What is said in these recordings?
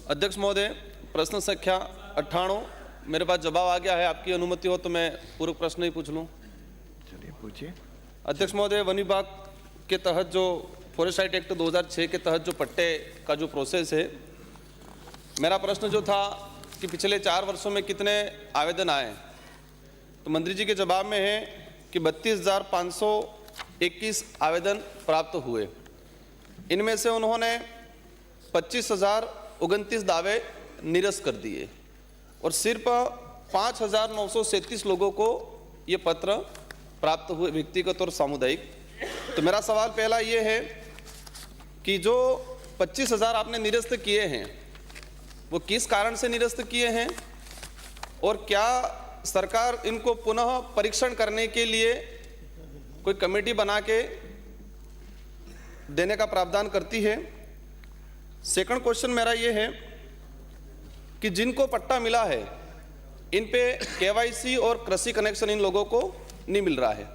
अध्यक्ष महोदय, प्रश्न संख्या 98 मेरे पास जवाब आ गया है। आपकी अनुमति हो तो मैं पूर्व प्रश्न ही पूछ लूं। चलिए पूछिए। अध्यक्ष महोदय, वन विभाग के तहत जो फॉरेस्ट राइट एक्ट 2006 के तहत जो पट्टे का जो प्रोसेस है, मेरा प्रश्न जो था कि पिछले 4 वर्षों में कितने आवेदन आए, तो मंत्री जी के जवाब में है कि 32,521 आवेदन प्राप्त हुए। इनमें से उन्होंने 25,029 दावे निरस्त कर दिए और सिर्फ 5,937 लोगों को ये पत्र प्राप्त हुए, व्यक्तिगत और सामुदायिक। तो मेरा सवाल पहला ये है कि जो 25,000 आपने निरस्त किए हैं वो किस कारण से निरस्त किए हैं और क्या सरकार इनको पुनः परीक्षण करने के लिए कोई कमेटी बना के देने का प्रावधान करती है? सेकंड क्वेश्चन मेरा ये है कि जिनको पट्टा मिला है इन पे केवाईसी और कृषि कनेक्शन इन लोगों को नहीं मिल रहा है,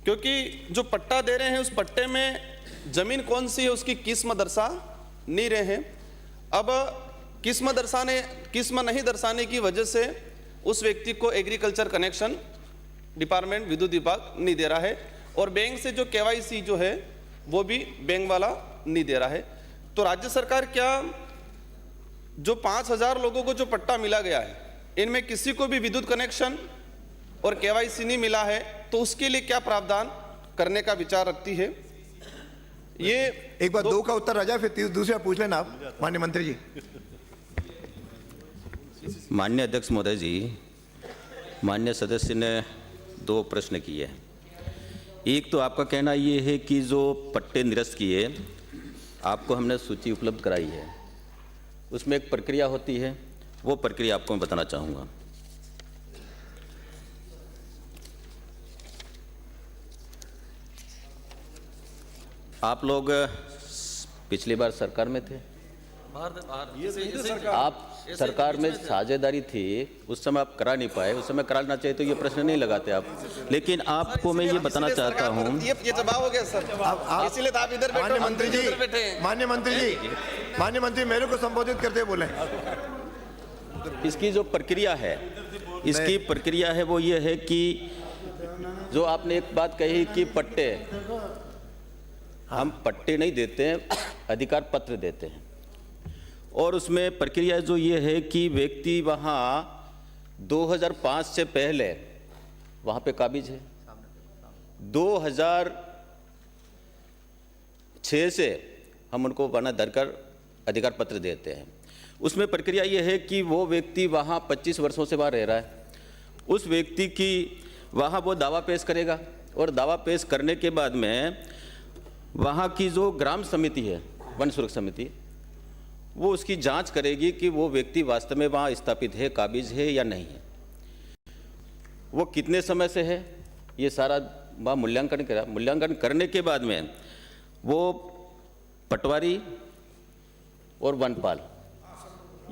क्योंकि जो पट्टा दे रहे हैं उस पट्टे में जमीन कौन सी है उसकी किस्म दर्शा नहीं रहे हैं। अब किस्म नहीं दर्शाने की वजह से उस व्यक्ति को एग्रीकल्चर कनेक्शन डिपार्टमेंट विद्युत विभाग नहीं दे रहा है और बैंक से जो केवाईसी जो है वो भी बैंक वाला नहीं दे रहा है। तो राज्य सरकार क्या जो 5,000 लोगों को जो पट्टा मिला गया है इनमें किसी को भी विद्युत कनेक्शन और केवाईसी नहीं मिला है तो उसके लिए क्या प्रावधान करने का विचार रखती है? ये एक बार दो का उत्तर आ जाए फिर दूसरा पूछ लेना आप माननीय मंत्री जी। माननीय अध्यक्ष महोदय जी, माननीय सदस्य ने 2 प्रश्न किए। एक तो आपका कहना ये है कि जो पट्टे निरस्त किए आपको हमने सूची उपलब्ध कराई है, उसमें एक प्रक्रिया होती है, वो प्रक्रिया आपको मैं बताना चाहूँगा। आप लोग पिछली बार सरकार में थे, आप सरकार में साझेदारी थी, उस समय आप करा नहीं पाए, उस समय कराना चाहिए तो ये प्रश्न नहीं लगाते आप। लेकिन आपको मैं ये बताना चाहता हूँ, ये जवाब हो गया सर, इसीलिए आप इधर बैठे, मंत्री जी उधर बैठे। माननीय मंत्री मेरे को संबोधित करते बोले। इसकी जो प्रक्रिया है, इसकी प्रक्रिया है वो ये है कि जो आपने एक बात कही कि पट्टे, हम पट्टे नहीं देते हैं, अधिकार पत्र देते हैं और उसमें प्रक्रिया जो ये है कि व्यक्ति वहाँ 2005 से पहले वहाँ पे काबिज है, 2006 से हम उनको बना धरकर अधिकार पत्र देते हैं। उसमें प्रक्रिया ये है कि वो व्यक्ति वहाँ 25 वर्षों से वहाँ रह रहा है, उस व्यक्ति की वहाँ वो दावा पेश करेगा और दावा पेश करने के बाद में वहाँ की जो ग्राम समिति है, वन सुरक्षा समिति, वो उसकी जांच करेगी कि वो व्यक्ति वास्तव में वहाँ स्थापित है, काबिज है या नहीं है, वो कितने समय से है, ये सारा वहाँ मूल्यांकन करा। मूल्यांकन करने के बाद में वो पटवारी और वनपाल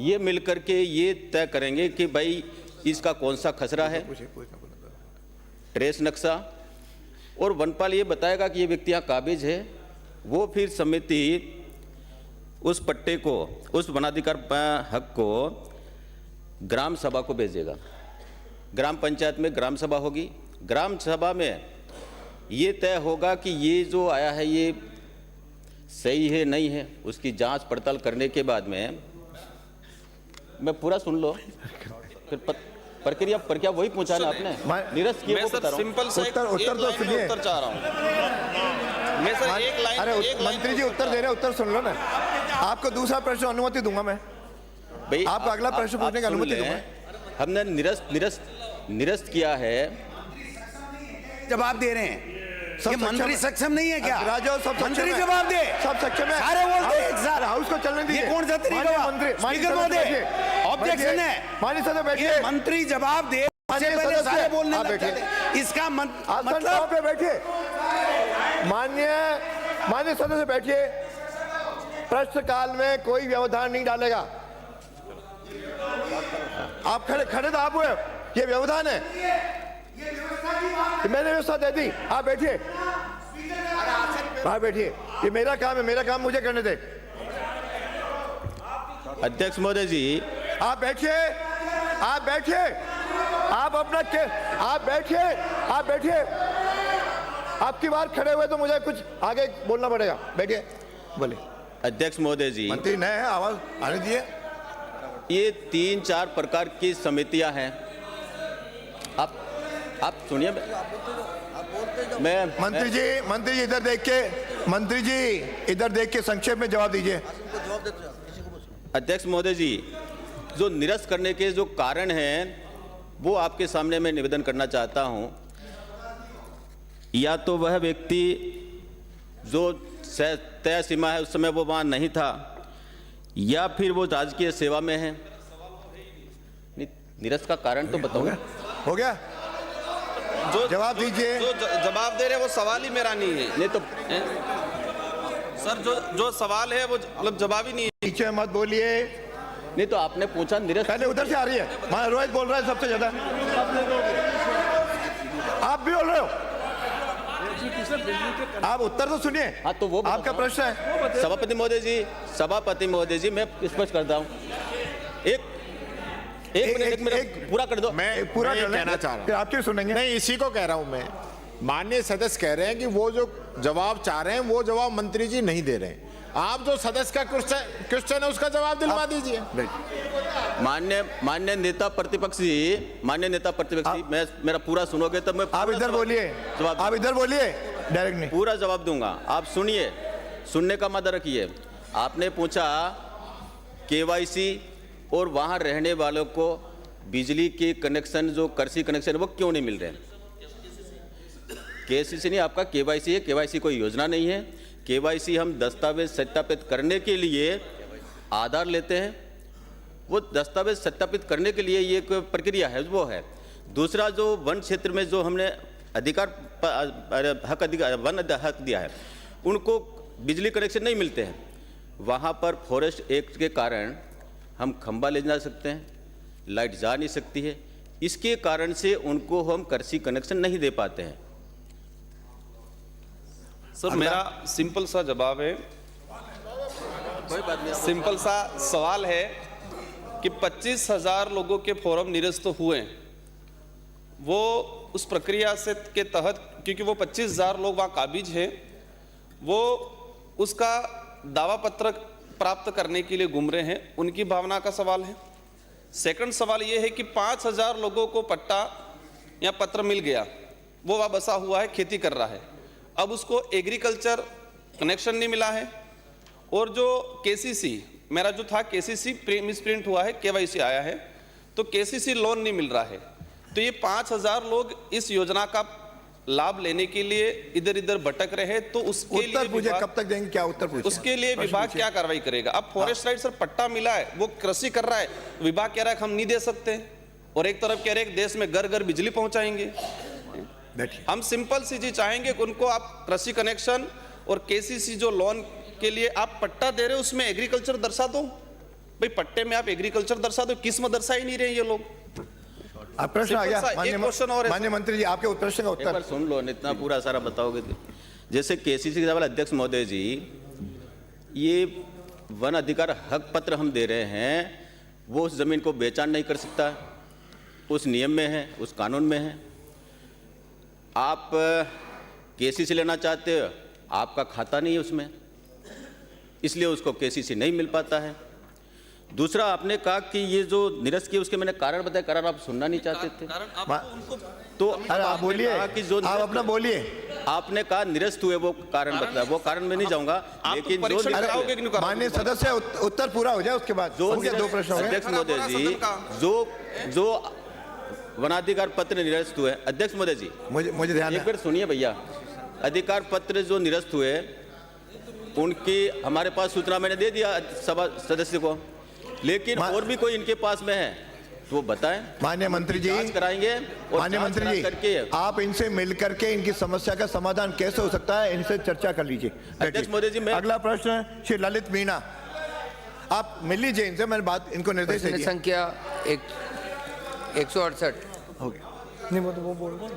ये मिलकर के ये तय करेंगे कि भाई इसका कौन सा खसरा है, ट्रेस नक्शा, और वनपाल ये बताएगा कि ये व्यक्ति यहाँ काबिज है। वो फिर समिति उस पट्टे को, उस वनाधिकार हक को ग्राम सभा को भेजेगा। ग्राम पंचायत में ग्राम सभा होगी, ग्राम सभा में ये तय होगा कि ये जो आया है ये सही है नहीं है, उसकी जांच पड़ताल करने के बाद में, मैं पूरा सुन लो फिर प्रक्रिया वही पूछा ना आपने, निरस्त किए वो बता रहा हूं। सिंपल सा उत्तर तो सुनिए, उत्तर चाह रहा हूं मैं सर, एक लाइन। अरे मंत्री जी उत्तर दे रहे, उत्तर सुन लो ना। आपको दूसरा प्रश्न अनुमति दूंगा मैं भाई, आपको अगला प्रश्न पूछने की अनुमति दूंगा। हमने निरस्त किया है, जवाब दे रहे हैं। ये मंत्री सक्षम नहीं है क्या? राजा सब मंत्री जवाब दे, सब सक्षम है, सारे बोलते हैं एक साथ। हाउस को चलने दीजिए। ये कौन सा तरीका हुआ? स्पीकर महोदय, ऑब्जेक्शन है। माननीय सदस्य बैठिए। मंत्री जवाब दे, पहले सारे बोलने लगते हैं। इसका मतलब पे बैठिए। माननीय सदस्य बैठिए। प्रश्नकाल में कोई व्यवधान नहीं डालेगा। आप खड़े तो आप हुए, ये व्यवधान है, मैंने व्यवस्था दे दी। आप बैठिए, आप बैठिए, ये मेरा काम है, मेरा काम मुझे करने दे। अध्यक्ष महोदय जी, आप बैठिए, आप बैठिए, आप अपना आप बैठिए, आप बैठिए। आपकी बार खड़े हुए तो मुझे कुछ आगे बोलना पड़ेगा। बैठिए, बोलिए। अध्यक्ष महोदय जी, मंत्री नए हैं, आवाज आने दिए। ये 3-4 प्रकार की समितियां हैं। आप सुनिए, मैं मंत्री जी इधर देख के, मंत्री जी इधर देख के संक्षेप में जवाब दीजिए। अध्यक्ष महोदय जी, जो निरस्त करने के जो कारण हैं वो आपके सामने मैं निवेदन करना चाहता हूं। या तो वह व्यक्ति जो तय सीमा है उस समय वो वहाँ नहीं था, या फिर वो राजकीय सेवा में है। निरस्त का कारण तो बताओ। हो गया, जो जवाब दीजिए। जो जवाब दे रहे हैं वो सवाल ही मेरा नहीं है। नहीं तो सर, जो सवाल है वो मतलब जवाब ही नहीं है। पीछे मत बोलिए। नहीं तो आपने पूछा निरस्त। पहले उधर से आ रही है, माना रोहित बोल रहा है सबसे ज्यादा। आप भी बोल रहे हो, आप उत्तर तो सुनिए। हाँ, तो वो आपका प्रश्न है। सभापति महोदय जी, मैं स्पष्ट करता हूँ। एक मिनट मेरा पूरा कर दो। मैं पूरा ये कहना कहना चाह रहा हूँ। फिर आप क्यों सुनेंगे? नहीं, इसी को कह रहा हूं मैं। माननीय सदस्य कह रहे हैं कि वो जो जवाब चाह रहे हैं वो जवाब मंत्री जी नहीं दे रहे हैं। आप जो सदस्य का क्वेश्चन है उसका जवाब दिलवा दीजिए। मान्य नेता प्रतिपक्ष जी, मैं मेरा पूरा सुनोगे तो मैं आप इधर बोलिए, आप इधर बोलिए, डायरेक्ट नहीं। पूरा जवाब दूंगा। आप सुनिए, सुनने का मदद रखिए। आपने पूछा केवाईसी और वहां रहने वालों को बिजली के कनेक्शन, जो कृषि कनेक्शन, वो क्यों नहीं मिल रहे हैं? केसीसी नहीं, आपका केवाईसी है। केवाईसी कोई योजना नहीं है। केवाईसी हम दस्तावेज सत्यापित करने के लिए आधार लेते हैं। वो दस्तावेज सत्यापित करने के लिए ये एक प्रक्रिया है, वो है। दूसरा, जो वन क्षेत्र में जो हमने वन हक दिया है, उनको बिजली कनेक्शन नहीं मिलते हैं। वहाँ पर फॉरेस्ट एक्ट के कारण हम खंबा ले जा सकते हैं, लाइट जा नहीं सकती है। इसके कारण से उनको हम कृषि कनेक्शन नहीं दे पाते हैं। सर, मेरा सिंपल सा जवाब है, सिंपल सा सवाल है कि 25,000 लोगों के फॉर्म निरस्त हुए। वो उस प्रक्रिया से के तहत, क्योंकि वो 25,000 लोग वहाँ काबिज हैं, वो उसका दावा पत्र प्राप्त करने के लिए घूम रहे हैं। उनकी भावना का सवाल है। सेकंड सवाल ये है कि 5,000 लोगों को पट्टा या पत्र मिल गया, वो वहाँ बसा हुआ है, खेती कर रहा है, अब उसको एग्रीकल्चर कनेक्शन नहीं मिला है। और जो केसीसी, मेरा जो था केसीसी मिसप्रिंट हुआ है, केवाईसी आया है, तो केसीसी लोन नहीं मिल रहा है। तो ये 5,000 लोग इस योजना का लाभ लेने के लिए इधर इधर भटक रहे हैं। तो उसके लिए पूछे, कब तक देंगे, क्या उत्तर पूछे? उसके लिए विभाग क्या कार्रवाई करेगा? अब फॉरेस्ट राइट सर पट्टा मिला है, वो कृषि कर रहा है, विभाग कह रहा है हम नहीं दे सकते, और एक तरफ कह रहे हैं देश में घर घर बिजली पहुंचाएंगे। हम सिंपल सी चीज चाहेंगे कि उनको आप कृषि कनेक्शन और केसीसी जो लोन के लिए आप पट्टा दे रहे हो उसमें एग्रीकल्चर दर्शा दो। भाई पट्टे में आप एग्रीकल्चर दर्शा दो, किस्म दर्शा ही नहीं रहे ये लोग। आप प्रश्न आ गया माननीय माननीय मंत्री जी, आपके प्रश्न का एक बार उत्तर सुन लो, इतना पूरा सारा बताओगे तो। जैसे केसीसी के सवाल, अध्यक्ष महोदय जी, ये वन अधिकार हक पत्र हम दे रहे हैं, वो उस जमीन को बेचान नहीं कर सकता, उस नियम में है, उस कानून में है। आप केसीसी लेना चाहते हो, आपका खाता नहीं है उसमें, इसलिए उसको केसीसी नहीं मिल पाता है। दूसरा, आपने कहा कि ये जो निरस्त किए उसके मैंने कारण बताया, कारण आप सुनना नहीं चाहते थे। तो अरे आप बोलिए, आप अपना बोलिए। आपने कहा निरस्त हुए, वो कारण बताया, वो कारण में नहीं जाऊंगा, लेकिन जो माननीय सदस्य उत्तर पूरा हो जाए उसके बाद जो दो प्रश्न हो गए। अध्यक्ष महोदय जी, जो वनाधिकार पत्र निरस्त हुए, अध्यक्ष महोदय जी मुझे ध्यान एक बार सुनिए भैया, अधिकार पत्र जो निरस्त हुए उनकी हमारे पास सूचना मैंने दे दिया सभा सदस्य को, लेकिन और भी कोई इनके पास में है तो वो बताएं। माननीय मंत्री जी, जांच कराएंगे और माननीय मंत्री जी करके आप इनसे मिलकर के इनकी समस्या का समाधान कैसे हो सकता है, इनसे चर्चा कर लीजिए। अध्यक्ष महोदय जी, मैं अगला प्रश्न श्री ललित मीणा, आप मिल लीजिए इनसे, मैंने बात इनको निर्देश प्रश्न दिया। संख्या 168 हो गया नहीं, वो बोल रहा